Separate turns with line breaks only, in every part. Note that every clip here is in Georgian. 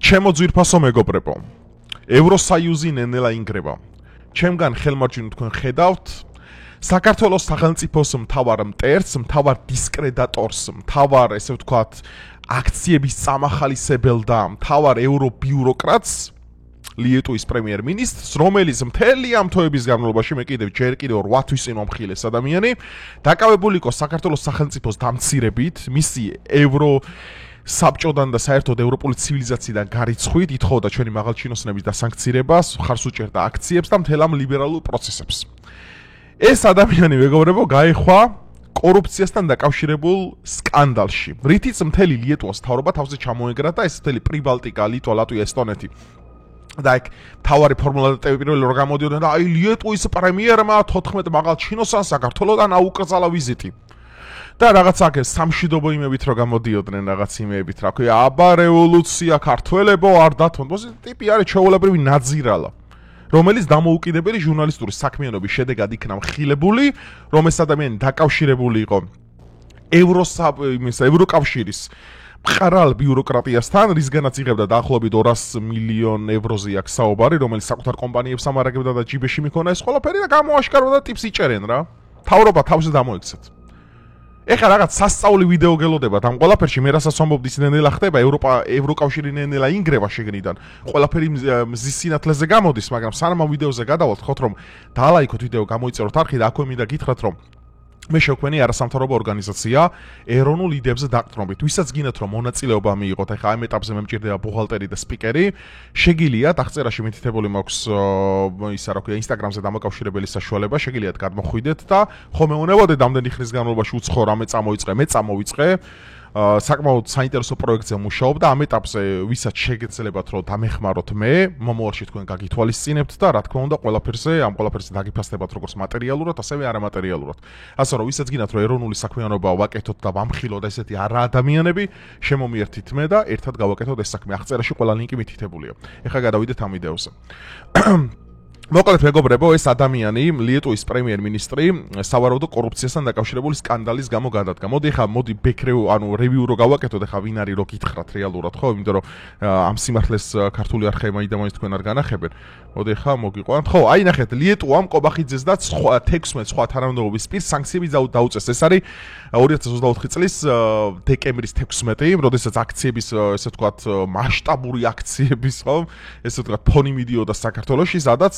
ჩემო ძვირფასო მეგობრებო, ევროსაიუზი ნენელა ინგრება. ჩემგან ხელმარჯვნივ თქვენ ხედავთ საქართველოს სახელმწიფოს მთავარ მტერს, მთავარ დისკრედატორს, მთავარ, ესე ვთქვათ, აქციების წამახალისებელ და მთავარ ევრობიუროკრატს, ლიეტუვის პრემიერ-მინისტრს, რომელიც მთელი ამ თვეების განმავლობაში მე ჯერ კიდევ 8 თვის წინ მომხილეს ადამიანი, დაკავებული იყო საქართველოს სახელმწიფოს დამცირებით, მისი საბჭოდან და საერთოდ ევროპული ცივილიზაციიდან გარიცხვით, ითხოვდა ჩვენი მაღალჩინოსნების დასანქცირებას, ხარს უჭერდა აქციებს და მთელ ამ ლიბერალურ პროცესებს. ეს ადამიანი, მეგობრებო, გაეხვა კორუფციასთან დაკავშირებულ სკანდალში, რითიც მთელი ლიეტუვას მთავრობა თავზე ჩამოეგრა და ეს მთელი პრიბალტიკა, ლიტვა, ლატვია, ესტონეთი და იქ თავარი ფორმულა და პირველი რო გამოდიოდნენ და აი ლიეტუვის პრემიერმა 14 მაღალჩინოსან საქართველოსთან აუკრძალა ვიზიტი. და რაღაც აქ სამშვიდობო იმებით რო გამოდიოდნენ რაღაც იმეებით, რა ქვია, აბა რევოლუცია ქართველებო არ დათმობ. ტიპი არის ჩვეულებრივი ნაძირალა, რომელიც დამოუკიდებელი ჟურნალისტური საქმიანობის შედეგად იქნა მხილებული, რომ ეს ადამიანი დაკავშირებული იყო ევროკავშირის მყრალ ბიუროკრატიასთან, რისგანაც იღებდა დაახლოებით 200 მილიონ ევროზე აქ საუბარი, რომელიც საკუთარ კომპანიებს ამარაგებდა და ჯიბეში მიქონა ეს ყველაფერი და გამოაშკარავდა ტიპს იჭერენ რა. თავრობა თავზე დამოექცეთ. ეხლა რაღაც სასწაული ვიდეო გელოდებათ ამ ყველაფერში, მე რასაც ვამბობ ის ნენელა ხდება, ევროკავშირი ნენელა ინგრევა შეგნიდან. ყველაფერი მზის სინათლეზე გამოდის, მაგრამ სანამ ამ ვიდეოზე გადავალთ, ხოთ რომ დაალაიქოთ ვიდეო, გამოიწეროთ არხი და აქვე მინდა გითხრათ რომ მე შევქმნი არასამთავრობო ორგანიზაცია ეროვნულ იდეებზე დაყრდნობით. ვისაც გინდათ რომ მონაწილეობა მიიღოთ, ეხლა ამ ეტაპზე მე მჭირდება ბუღალტერი და სპიკერი, შეგიძლიათ აღწერაში მითითებული მაქვს ისა რა ქვია ინსტაგრამზე დამოკავშირებელი საშუალება, შეგიძლიათ გადმოხვიდეთ და ხომ მეუნებოდეთ ამდენი ხნის განმავლობაში უცხო რამე წამოიწყე, მე წამოვიწყე. საკმაოდ საინტერესო პროექტზე მუშაობ და ამ ეტაპზე ვისაც შეგეძლებათ რომ დამეხმაროთ მე, მომავალში თქვენ გაგითვალისწინებთ და რა თქმა უნდა ამ ყველაფერზე დაგიფასდებათ როგორც მატერიალურად, ასევე არამატერიალურად. ასე რომ ვისაც გინდათ რომ ეროვნული საქმიანობა ვაკეთოთ და ვამხილოთ ესეთი არა ადამიანები, შემომიერთით მე და ერთად გავაკეთოთ ეს საქმე. აღწერაში ყველა ლინკი მითითებულია. ეხლა გადავიდეთ ამ ვიდეოზე. მოკლედ მეგობრებო, ეს ადამიანი, ლიეტუვის პრემიერ-მინისტრი, სავარაუდო კორუფციასთან დაკავშირებული სკანდალის გამო გადადგა. მოდი რევიუ რო გავაკეთოთ, ეხლა ვინ არის რო გითხრათ რეალურად, ხო? იმიტომ რომ ამ სიმართლეს ქართული არხები მაინც თქვენ არ განახებენ. მოდი ეხლა მოგიყვანთ. ხო, აი ნახეთ, ლიეტუვამ კობახიძეს და 16 სხვა თანამდებობის პირს სანქციები დაუწეს. ეს არის 2024 წლის დეკემბრის 16, როდესაც აქციების, ესე ვთქვათ, მასშტაბური აქციების, ხო? ესე ვთქვათ, ფონი მიდიოდა საქართველოში, სადაც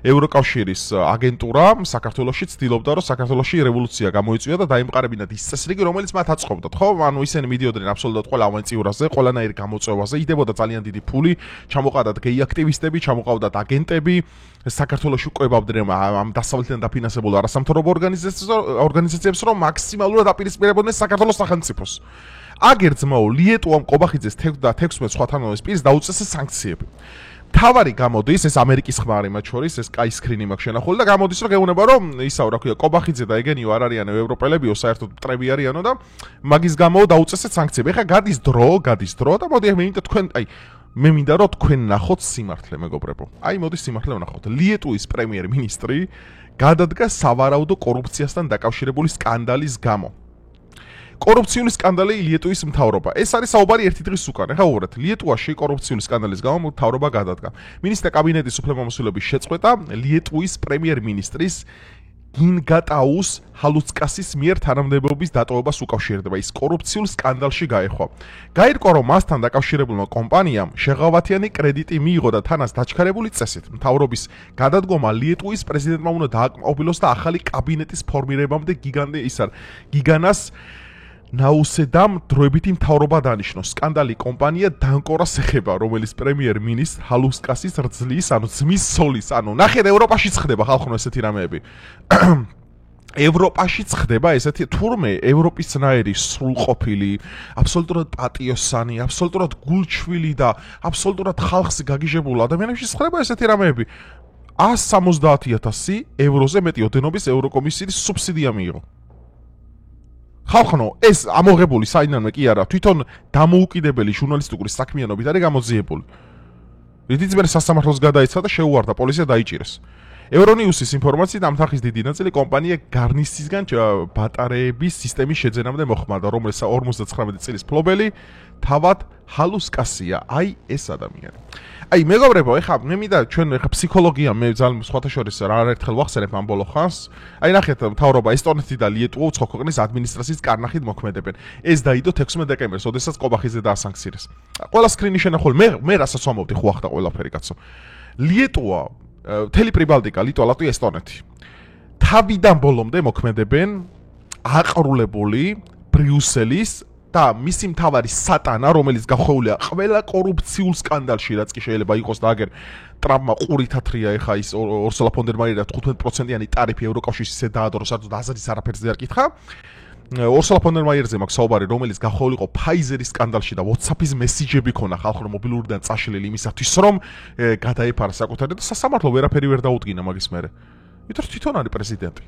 ევროკავშირის აგენტურა საქართველოში ცდილობდა, რომ საქართველოში რევოლუცია გამოიწვია და დაემყარებინათ ის წესრიგი, რომელიც მათ აწყობდათ, ხო? ანუ ისინი მიდიოდნენ აბსოლუტურად ყველა ავანტიურაზე, ყველანაირ გამოწვევაზე, იდებოდა ძალიან დიდი ფული, ჩამოყავდათ გეი აქტივისტები, ჩამოყავდათ აგენტები, საქართველოში ყვებავდნენ ამ დასავლეთიდან დაფინანსებულ არასამთავრობო ორგანიზაციებს, რომ მაქსიმალურად აპირისპირებოდნენ საქართველოს სახელმწიფოს. აგერ ძმაო, ლიეტუვამ კობახიძეს 16 სხვა თანამდებობის პირს დაუწესა სანქციები. თავარი გამოდის, ეს ამერიკის ხმარი მათ შორის, ეს კაი სკრინი მაქვს შენახული და გამოდის, რომ გეუბნება, რომ ისაო, რა ქვია, კობახიძე და ეგენიო არ არიანო ევროპელებიო, საერთოდ მტრები არიანო და მაგის გამო დაუწესეთ სანქციები. ეხლა გადის დრო და მოდი მე მინდა რომ თქვენ ნახოთ სიმართლე, მეგობრებო. აი, მოდი სიმართლე ვნახოთ. ლიეტუვის პრემიერ-მინისტრი გადადგა სავარაუდო კორუფციასთან დაკავშირებული სკანდალის გამო. კორუფციული სკანდალი ლიეტუვის მთავრობა. ეს არის საუბარი ერთი დღის უკან. ეხლა უყურეთ, ლიეტუვაში კორუფციული სკანდალის გამო მთავრობა გადადგა. მინისტრთა კაბინეტის უფლებამოსილების შეწყვეტა ლიეტუვის პრემიერ-მინისტრის გინგატაუს ჰალუცკასის მიერ თანამდებობის დატოვებას უკავშირდება. ის კორუფციულ სკანდალში გაეხვა. გაირკვა, რომ მასთან დაკავშირებულმა კომპანიამ შეღავათიანი კრედიტი მიიღო და თანაც დაჩქარებული წესით. მთავრობის გადადგომა ლიეტუვის პრეზიდენტმა უნდა დააკმაყოფილოს და ახალი კაბინეტის ფორმირებამდე გიგანას ნაუსედამ დროებითი მთავრობა დანიშნოს. სკანდალი კომპანია დანკორას ეხება, რომელიც პრემიერ-მინისტრ ჰალუცკასის ძმის სოლის. ნახეთ, ევროპაშიც ხდება ხალხო ესეთი რამეები. ევროპაშიც ხდება ესეთი თურმე ევროპისნაირი სრულყოფილი, აბსოლუტურად პატიოსანი, აბსოლუტურად გულჩვილი და აბსოლუტურად ხალხს გაგიჟებული ადამიანებში ხდება ესეთი რამეები. 170,000 ევროზე მეტი ოდენობის ევროკომისიის სუბსიდია მიიღო. ხალხო, ეს ამოღებული საინანმე კი არა, თვითონ დამოუკიდებელი ჟურნალისტური საქმიანობით არის გამოძიებული. რითიც მე სასამართლოს გადაეცა და შეუვარდა, პოლიცია დაიჭირეს. Euronius-ის ინფორმაციით ამ თანხის დიდი ნაწილი კომპანია Garnis-ისგან ბატარეების სისტემის შეძენამდე მოხმარდა, რომელიც 59 წლის ფლობელი თავად ჰალუსკასია, აი ეს ადამიანი. Აი მეგობრებო, ეხლა მე მინდა ჩვენ ეხლა ფსიქოლოგია მე ძალიან სხვათა შორის რა ერთხელ ვახსენებ ამ ბოლო ხანს. აი ნახეთ, მთავრობა ესტონეთი და ლიეტუვა უცხო ქვეყნის ადმინისტრაციის კარნახით მოქმედებენ. ეს დაიდო 16 დეკემბერს, ოდესაც ყობახიზე დაასანქცირეს. ყველა სკრინი შენახული, მე რასაც ვამოვდი ხო ახლა ყველაფერი კაცო. ლიეტუვა, თელი პრიბალტიკა, ლიტვა, ლატვია, ესტონეთი. თავიდან ბოლომდე მოქმედებენ აყრულებული ბრიუსელის და მისი მთავარი სატანა, რომელიც გახვეულია ყველა კორუფციულ სკანდალში, რაც კი შეიძლება იყოს და აგერ ტრამპმა ყურით ათრია ეხა ის ორსულა ფონ დერ მაიერა 15%-იანი ტარიფი ევროკავშირის ისე დაადო, რომ საერთოდ აზრის არაფერზე არ კითხა. ორსულა ფონ დერ მაიერზე მაქვს საუბარი, რომელიც გახვეულიყო Pfizer-ის სკანდალში და WhatsApp-ის მესიჯები ქონა ხალხურ მობილურიდან წაშლილი იმისათვის, რომ გადაეფარა საკუთარი და სასამართლო ვერაფერი ვერ დაუდგინა მაგის მერე. იმიტომ რომ თვითონ არის პრეზიდენტი.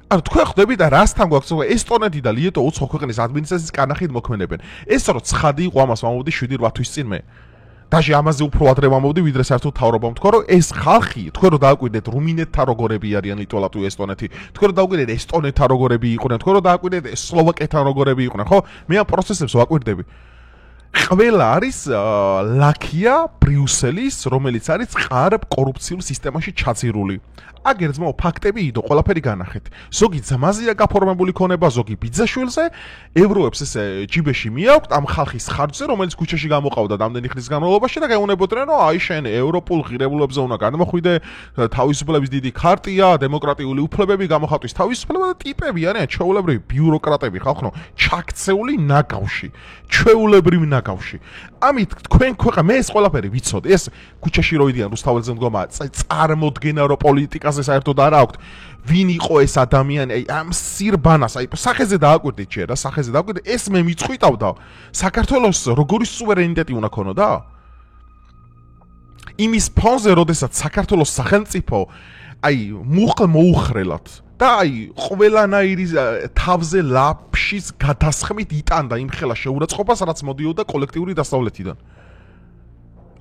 ანუ თქვენ ხვდები და რასთან გვაქვს ესტონეთი და ლიეტუვა უცხო ქვეყნის ადმინისტრაციის კარნახით მოქმედებენ. ეს რომ ცხადი იყო ამას ვამოვდი 7-8 თვის წინ მე. Daži ამაზე უფრო ადრე ვამოვდი, ვიდრე საერთოდ თავრობამ თქვა, რომ ეს ხალხი, თქვენ რომ დააკვირდეთ რუმინეთთა როგორები არიან ლიტვა, ლატვია, ესტონეთი, თქვენ რომ დააკვირდეთ ესტონეთთა როგორები იყვნენ, თქვენ რომ დააკვირდეთ სლოვაკეთთა როგორები იყვნენ, ხო? მე ამ პროცესებს ვაკვირდები. ყველა არის ლაქია ბრიუსელის, რომელიც არის ყარბ კორუფციულ სისტემაში ჩაძირული. აგერ ძმაო ფაქტები იდო, ყველაფერი განახეთ. ზოგი ძმაზია გაფორმებული ქონება, ზოგი ბიძაშვილზე, ევროებს ესე ჯიბეში მიაქვთ ამ ხალხის ხარჯზე, რომელიც ქუჩაში გამოყავდა რამდენი ხნის განმავლობაში და გაეუნებოდნენ, რომ აი შენ ევროპულ ღირებულებებზე უნდა გადმოხვიდე, თავისუფლების დიდი ქარტია, დემოკრატიული უფლებები, გამოხატვის თავისუფლება და ტიპები არიან ჩვეულებრივი ბიუროკრატები ხალხო, ჩაქცეული ნაგავში, ჩვეულებრივი ნაგავში. ამით თქვენ ქვეყა მე ეს ყველაფერი ვიცოდი. ეს ქუჩაში როიდიან რუსთაველზე მდგომა, წარმოდგენა რო პოლიტიკაზე საერთოდ არ აქვს. ვინ იყო ეს ადამიანი? აი ამ სირბანას, აი სახეზე დააკვირდით ჯერ, სახეზე დააკვირდით. ეს მე მიწყვიტავდა. საქართველოს როგორი სუვერენიტეტი უნდა ქონოდა? იმის ფონზე, როდესაც საქართველოს სახელმწიფო აი მოუხრელად და აი ყველანაირი თავზე ლაფშის გადასხმით იტანდა იმ ხელა შეურაცხყოფას, რაც მოდიოდა კოლექტიური დასავლეთიდან.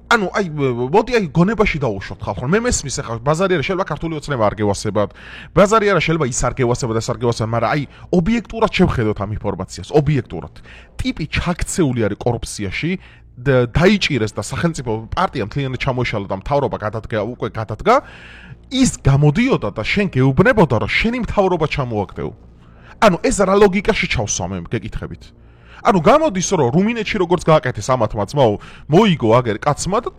ანუ აი მოდი აი გონებაში დაუშვოთ ხალხო. მე მესმის ახლა ბაზარი არა შეიძლება ქართული ოცნება არ გევასებათ. ბაზარი არა შეიძლება ის არ გევასებათ, ეს არ გევასებათ, მაგრამ აი ობიექტურად შევხედოთ ამ ინფორმაციას, ობიექტურად. ტიპი ჩაქცეული არის კორუფციაში. დაიჭირეს და სახელმწიფო პარტია მთლიანად ჩამოიშალა და მთავრობა უკვე გადადგა. ის გამოდიოდა და შენ გეუბნებოდა, რომ შენი მთავრობა ჩამოაგდეო. ანუ ეს რა ლოგიკაში ჩავსვა მე გეკითხებით. ანუ გამოდის რომ რუმინეთში როგორც გააკეთეს ამათმა ძმაო, მოიგო აგერ კაცმა და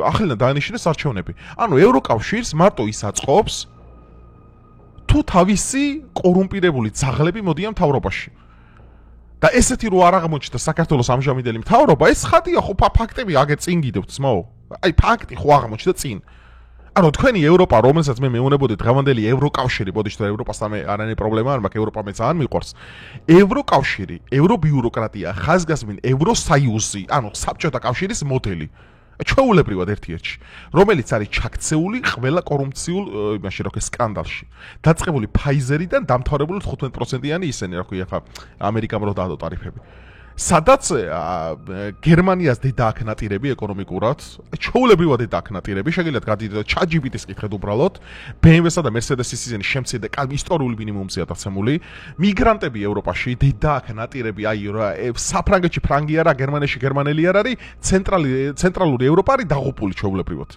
ახლა დაანიშნეს არჩევნები. ანუ ევროკავშირს მარტო ის აწყობს თუ თავისი კორუმპირებული ძაღლები მოდიან მთავრობაში. და ესეთი რო არ აღმოჩნდა საქართველოს ამჟამინდელი მთავრობა, ეს ხადია ხო ფაქტები აგერ წინ გიდევთ ძმაო. აი ფაქტი ხო აღმოჩნდა წინ. ანუ თქვენი ევროპა, რომელსაც მე მეუნებოდი დღევანდელი ევროკავშირი, ბოდიშ და ევროპასთან მე არანაირი პრობლემა არ მაქვს, ევროპა მე ძალიან მიყვარს. ევროკავშირი, ევრობიუროკრატია, ხაზგასმინ ევროსაიუზი, ანუ საბჭოთა კავშირის მოდელი. ჩვეულებრივად ერთ-ერთი, რომელიც არის ჩაქცეული ყველა კორუფციულ იმაში, რა ქვია, სკანდალში. დაწყებული Pfizer-დან დამთავრებული 15%-იანი ისენი, რა ქვია, ხა ამერიკამ რო დაადო ტარიფები. სადაც გერმანიას დედა აკნატირები ეკონომიკურად, ჩვეულებრივად დედა აკნატირები, შეგიძლიათ გადიდეთ ChatGPT-ს კითხეთ უბრალოდ, BMW-სა და Mercedes-ის ისინი შემცირდა ისტორიული მინიმუმზეა დაცემული, მიგრანტები ევროპაში დედა აკნატირები, აი საფრანგეთში ფრანგი არა, გერმანიაში გერმანელი არ არის, ცენტრალური ევროპა არის დაღუპული ჩვეულებრივად.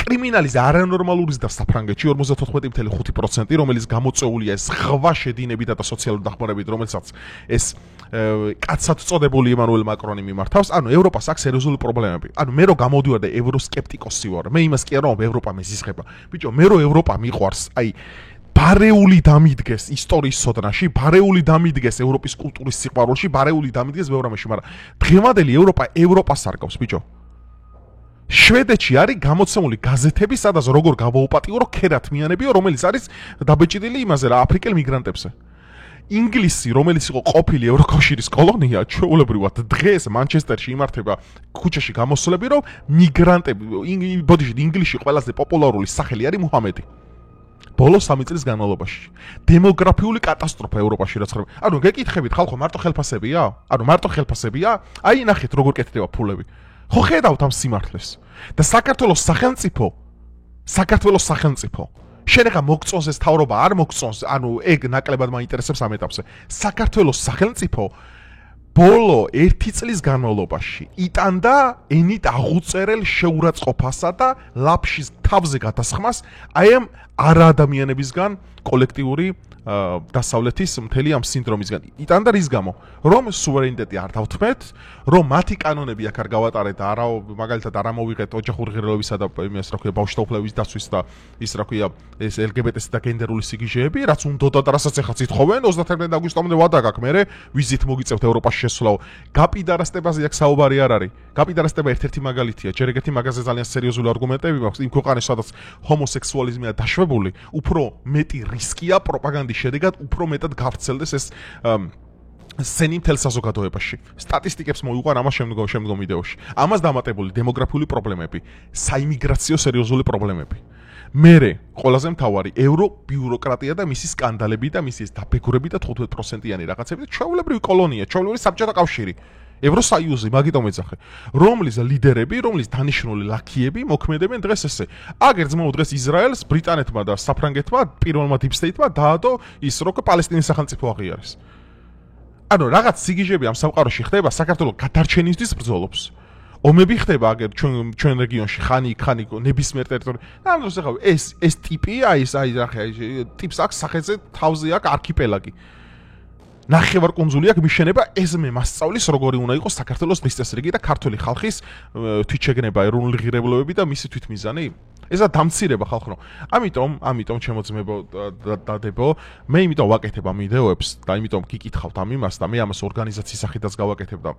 კრიმინალის არანორმალურის და საფრანგეთში 54.5%, რომელიც გამოწეულია ზღვა შედინებით და სოციალური დახმარებით, რომელსაც ეს კაცად წოდებული ემანუელ მაკრონი მიმართავს, ანუ ევროპას აქვს სერიოზული პრობლემები. ანუ მე რო გამოდივარ და ევროსკეპტიკოსი ვარ, მე იმას კი არ ვამბობ, ევროპა მეზისხება. ბიჭო, მე რო ევროპა მიყვარს, აი ბარეული დამიდგეს ისტორიის სოდნაში, ბარეული დამიდგეს ევროპის კულტურის სიყვარულში, ბარეული დამიდგეს ბევრ ამაში, მაგრამ დღევანდელი ევროპას არგავს, ბიჭო. შვედეთში არის გამოცემული გაზეთები, სადაც როგორ გავაუპატიო ქერათმიანებიო, რომელიც არის დაბეჭდილი იმაზე რა აფრიკელ მიგრანტებზე. ინგლისი, რომელიც იყო ყოფილი ევროკავშირის კოლონია, ჩვეულებრივად დღეს მანჩესტერში იმართება ქუჩაში გამოსვლები, რომ მიგრანტები, ბოდიში ინგლისში ყველაზე პოპულარული სახელი არის მუჰამედი. ბოლო 3 წლის განმავლობაში. დემოგრაფიული კატასტროფა ევროპაში რაც ხდება. ანუ გეკითხებით ხალხო, მარტო ხელფასებია? ანუ მარტო ხელფასებია? აი ნახეთ როგორ კეთდება ფულები. ხო ხედავთ ამ სიმართლეს. და საქართველოს სახელმწიფო საქართველოს სახელმწიფო. შენ ახლა მოგწონს ეს თავრობა, არ მოგწონს, ანუ ეგ ნაკლებად მაინტერესებს ამ ეტაპზე. საქართველოს სახელმწიფო ბოლო 1 წლის განმავლობაში იტანდა ენით აღუწერელ შეურაცხყოფასა და ლაფშის თავზე გადასხმას აი ამ არაადამიანებისგან კოლექტიური დასავლეთის მთელი ამ სინდრომისგან. იტანდა რის გამო? რომ სუვერენიტეტი არ დავთმეთ, რომ მათი კანონები აქ არ გავატარეთ და არა მაგალითად არ ამოვიღეთ ოჯახური ღირებულებისა და იმას რა ქვია ბავშვთა უფლებების დაცვის და ის რა ქვია ეს LGBT-ს და გენდერული სიგიჟეები, რაც უნდოდა და რასაც ეხაც ითხოვენ 31 აგვისტომდე ვადა გაქვს მე ვიზით მოგიწევთ ევროპაში შესვლაო. გაპიდარასტებაზე აქ საუბარი არ არის. გაპიდარასტება ერთ-ერთი მაგალითია. ჯერ ეგეთი მაგაზე ძალიან სერიოზული არგუმენტები მაქვს. იმ ქვეყანაში სადაც ჰომოსექსუალიზმია დაშვებული, უფრო მეტი რისკია პროპაგანდის შედეგად უფრო მეტად გავრცელდეს ეს სცენი მთელ საზოგადოებაში. სტატისტიკებს მოვიყვან ამას შემდგომ ვიდეოში. ამას დამატებული დემოგრაფიული პრობლემები, საიმიგრაციო სერიოზული პრობლემები. მერე ყველაზე მთავარი ევრობიუროკრატია და მისი სკანდალები და მისი დაბეგურები და 15%-იანი რაღაცები და ჩვეულებრივი კოლონია, ჩვეულებრივი საბჭოთა კავშირი. ევროსაიუზი, მაგიტომ ეძახე, რომლის ლიდერები, რომლის დანიშნული ლაქიები მოქმედებენ დღეს ესე. აგერ ძმაო დღეს ისრაელს, ბრიტანეთმა და საფრანგეთმა, პირველმა deep state-მა დაადო ის რო პალესტინის სახელმწიფო აღიარეს. ანუ რაღაც სიგიჟები ამ სამყაროში ხდება, საქართველოს გადარჩენისთვის ბრძოლობს. ომები ხდება აგერ ჩვენ რეგიონში, ხანი ნებისმიერ ტერიტორიაზე. ანუ ეს ტიპია, აი ტიპს აქვს სახეზე თავზე აქვს არქიპელაგი. ნახევარკუნძული აქვს მიშენება, ეს მე მასწავლის როგორი უნდა იყოს საქართველოს დღის წესრიგი და ქართული ხალხის თვითშეგნება, ეროვნული ღირებულებები და მისი თვითმიზანი. ესა დამცირება ხალხო. ამიტომ ჩემო ძმებო დადებო, მე იმიტომ ვაკეთებ ამ ვიდეოებს და იმიტომ გიკითხავთ ამ იმას და მე ამას ორგანიზაციის სახითაც გავაკეთებ და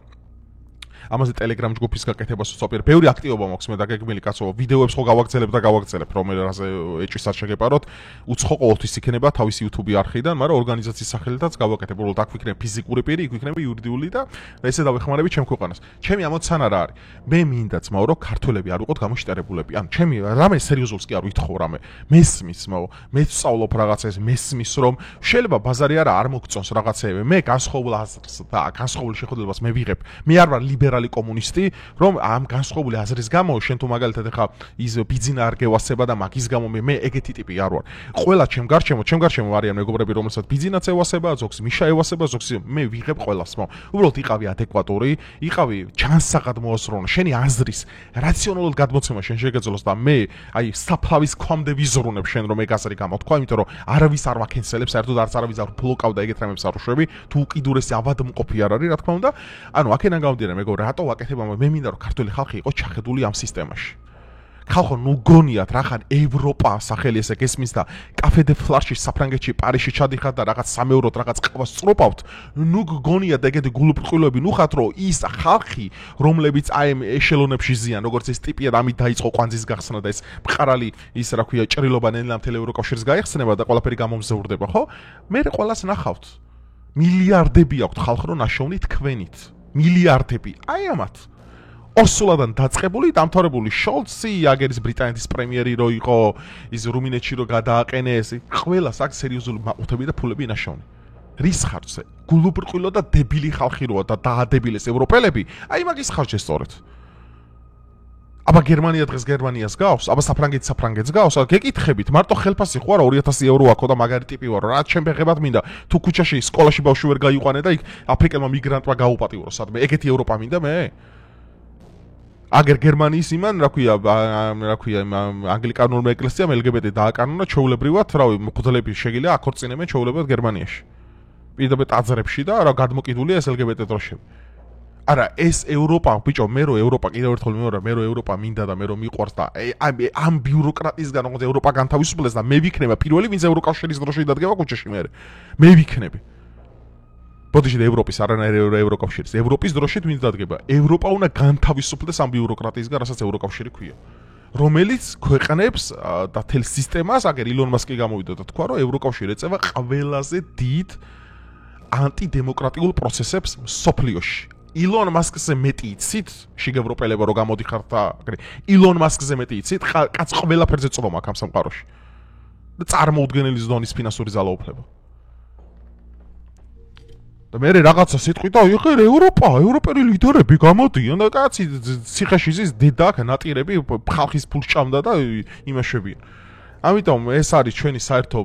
ამაზე Telegram ჯგუფის გაკეთებას ვწופერ. ბევრი აქტივობა მაქვს მე და გეგმილი კაცო, ვიდეოებს ხო გავაგრძელებ, რომელაზე ეჭვისაც შეგეპაროთ. უცხო ყოველთვის იქნება თავისი YouTube არხიდან, მაგრამ ორგანიზაციის სახელითაც გავაკეთებ. უბრალოდ აქ ვიქნებ ფიზიკური პირი, იქ ვიქნები იურიდიული და ესე დავეხმარები ჩემ ქვეყანას. ჩემი ამოცანა რა არის? მე მინდა ძმაო, რომ ქართველები არ ვიყოთ გამოშტერებულები. ანუ ჩემი რამე სერიოზულს კი არ ვითხოვ რამე. მესმის ძმაო, მე ვსწავლობ რაღაცას, მესმის რომ შეიძლება ბაზარი არ მოგწონს რაღაცეები. მე განსხვავებულ აზრს და განსხვავებულ შეხედულებას მე ვიღებ. მე არ ვარ ლიბერალი კომუნისტი, რომ ამ განსხვავებული აზრის გამო შენ თუ მაგალითად ახლა ის ბიძინა არ გევასება და მაგის გამო მე ეგეთი ტიპი არ ვარ. ყველა ჩემ გარშემო არიან მეგობრები, რომელსაც ბიძინაც ევასება, ზოგს მიშა ევასება, ზოგს მე ვიღებ ყველას. უბრალოდ იყავი ადეკვატური, იყავი ჩანსაღად მოასწრონო, შენი აზრის რაციონალურად გადმოცემა შენ შეგეძლოს და მე აი საფლავის ქვამდე ვიზრუნებ შენ რომ ეგ აზრი გამოთქვა, იმიტომ რომ არავის არ ვაქენსელებ, საერთოდ არც არავის არ ბლოკავდა ეგეთ რამებს არ უშვები, თუ უკიდურესი ავადმყოფი არ არის, რა თქმა უნდა. ანუ აქედან გამომდინარე მეგობრებო, რატო ვაკეთებ ამას? მე მინდა რომ ქართული ხალხი იყოს ჩახედული ამ სისტემაში. ხალხო, ნუ გონიათ რახან ევროპა სახელი ესე გესმის და კაფე დე ფლარში საფრანგეთში პარიზში ჩადიხართ და რაღაც 3 ევროთ რაღაც ყვას წროპავთ. ნუ გონიათ ეგეთი გულუბრყვილოები, ნუ ხათ რომ ის ხალხი, რომლებიც აი ამ ეშელონებში ზიან, როგორც ეს ტიპია და ამით დაიწყო კვანძის გახსნა და ეს მყარალი ის რა ქვია ჭრილობა ნელა მთელ ევროკავშირს გაიხსნება და ყველაფერი გამომზევრდება, ხო? მე ყველას ნახავთ. მილიარდები აქვთ ხალხო ნაშოვნი თქვენით. მილიარდები. აი ამათ. ოსლოდან დაწყებული, დამთავრებული შოლცი, აგერის ბრიტანეთის პრემიერი რო იყო, ის რუმინეთში რო გადააყენეს, ყველას აქ სერიოზული მაყუთები და ფულები ნაშოვნი. რის ხარჯზე? გულუბრყვილო და დებილი ხალხი როა და დაადებილეს ევროპელები, აი მაგის ხარჯზე სწორედ. აბა გერმანია დღეს გერმანიას გავს, აბა საფრანგეთს გავს, გეკითხებით, მარტო ხელფასი ხო არა 2000 ევრო აქო და მაგარი ტიპი ვარო, რა ჩემ ფეხებად მინდა, თუ ქუჩაში სკოლაში ბავშვი ვერ გაიყვანე და იქ აფრიკელმა მიგრანტმა გაუპატიურო, სადმე ეგეთი ევროპა მინდა მე? აგერ გერმანიის იმან, რა ქვია, ანგლიკანურმა ეკლესიამ LGBT დააკანონა ჩვეულებრივად, რავი, მღვდლები შეგიძლია აქორწინებენ ჩვეულებრივად გერმანიაში. პირდაპირ ტაძრებში და რა გადმოკიდულია ეს LGBT დროშები. არა, ეს ევროპა, ბიჭო, მე რო ევროპა კიდევ ერთხელ მეორე, მე რო ევროპა მინდა და მე რო მიყვარს და ამ ბიუროკრატიისგან როგორც ევროპა განთავისუფლდეს და მე ვიქნება პირველი, ვინც ევროკავშირის დროშით დადგება ქუჩაში მე ვიქნები. ბოდიში ევროპის არანაირი ევროკავშირის, ევროპის დროშით ვინც დადგება? ევროპა უნდა განთავისუფლდეს ამ ბიუროკრატიისგან, რასაც ევროკავშირი ქვია. რომელიც ქვეყნებს და თელ სისტემას, აგერ ილონ მასკი გამოვიდა და თქვა, რომ ევროკავშირი ეწევა ყველაზე დიდ ანტიდემოკრატიულ პროცესებს სოფლიოში. ილონ მასკზე მეტი იცით, შიგევროპელებო რო გამოდიხართ და ილონ მასკზე მეტი იცით, კაც ყველაფერზე წრომა აქ ამ სამყაროში. და წარმოუდგენელი ზონის ფინანსური ძალაუფლება. და მე რაღაცა სიტყვით და იღერ ევროპელი ლიდერები გამოდიან და კაცი ციხეში ზის დედა ნატირები ხალხის ფულს ჭამდა და იმაშვებიან. ამიტომ ეს არის ჩვენი საერთო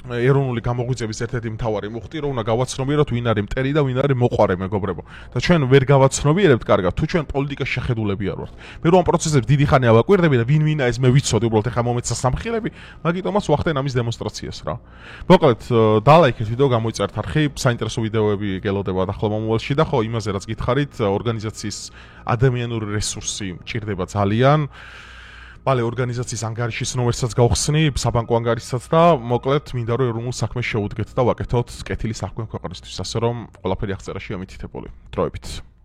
ეროვნული გამოღვიძების ერთ-ერთი მთავარი მუხტი, რომ უნდა გავაცნობიეროთ ვინ არის მტერი და ვინ არის მოყვარე, მეგობრებო. და ჩვენ ვერ გავაცნობიერებთ კარგად, თუ ჩვენ პოლიტიკის შეხედულები არ ვართ. მე რომ ამ პროცესებს დიდი ხანი ავაკვირდები და ვინ ეს მე ვიცოდი, უბრალოდ ეხლა მომეცა სამხილები, მაგიტომაც ვახდენ ამის დემონსტრაციას რა. მოკლედ, დალაიქეთ ვიდეო, გამოიწერთ არხი, საინტერესო ვიდეოები გელოდება ახლა მომავალში და ხო, იმაზე რაც გითხარით, ორგანიზაციის ადამიანური რესურსი მჭირდება ძალიან. მალე ორგანიზაციის ანგარიშის ნომერსაც გავხსნი, საბანკო ანგარიშსაც და მოკლედ მინდა რომ ეროვნულ საქმეს შეუდგეთ და ვაკეთოთ კეთილი საქმე ქვეყნისთვის, ასე რომ ყველაფერი აღწერაში ამითითებული. დროებით.